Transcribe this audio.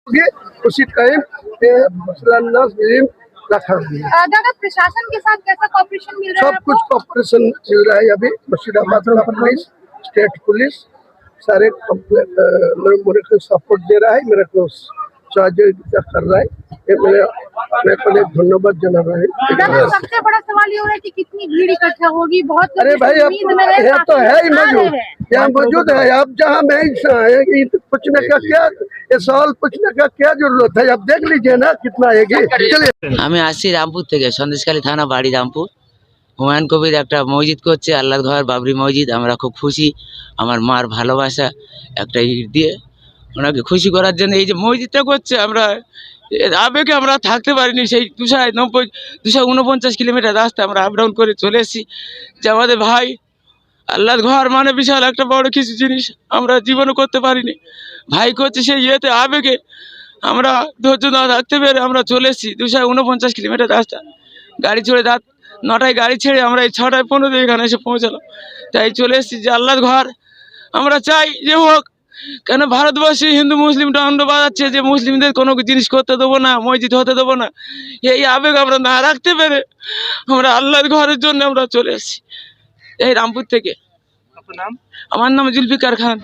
उसी टाइम रखा गया। दादा प्रशासन के साथ कैसा कॉपरेशन मिल रहा है सब कुछ कॉपरेशन मिल रहा है। अभी मुर्शिदाबाद का पुलिस, स्टेट पुलिस सारे मेरे को सपोर्ट दे रहा है, मेरे को सहयोगिता कर रहा है। ये मेरे को धन्यवाद जना रहा है। दादा सबसे बड़ा सवाल ये हो रहा है कि कितनी भीड़ इकट्ठा होगी। बहुत लोग अरे भाई अब उम्मीद में है, यहाँ तो है ही काफी मौजूद, है। यहाँ मौजूद है। अब जहाँ मैं पूछने का क्या, ये सवाल पूछने का क्या जरूरत है? अब देख लीजिए ना कितना आएगी। चलिए আমি আসছি রামপুর থেকে, সন্দেশখালী থানা, বাড়ি রামপুর। হুমায়ুন কবির একটা মসজিদ করছে, আল্লাহর ঘর বাবরি মসজিদ। আমরা খুব খুশি, আমার মার ভালোবাসা একটা ইট দিয়ে ওনাকে খুশি করার জন্য এই যে মসজিদটা করছে। আমরা এর আবেগে আমরা থাকতে পারিনি। সেই 249 কিলোমিটার রাস্তা আমরা আপ ডাউন করে চলে এসেছি যে আমাদের ভাই আল্লাহর ঘর মানে বিশাল একটা বড় কিছু জিনিস, আমরা জীবনও করতে পারিনি। ভাই করছে সেই ইয়েতে আবেগে আমরা ধৈর্য না রাখতে পেরে আমরা চলে এসেছি 249 কিলোমিটার রাস্তা। গাড়ি চড়ে রাত 9টায় গাড়ি ছেড়ে আমরা এই 6টায় 15 এখানে এসে পৌঁছালাম। তাই চলে এসেছি যে আল্লাহর ঘর আমরা চাই যে হোক। কেন ভারতবর্ষে হিন্দু মুসলিম দণ্ড বাজাচ্ছে যে মুসলিমদের কোনো জিনিস করতে দেবো না, মসজিদ হতে দেবো না। এই আবেগ আমরা না রাখতে পেরে আমরা আল্লাহর ঘরের জন্য আমরা চলে এসেছি এই রামপুর থেকে। আমার নাম জুলফিকার খান।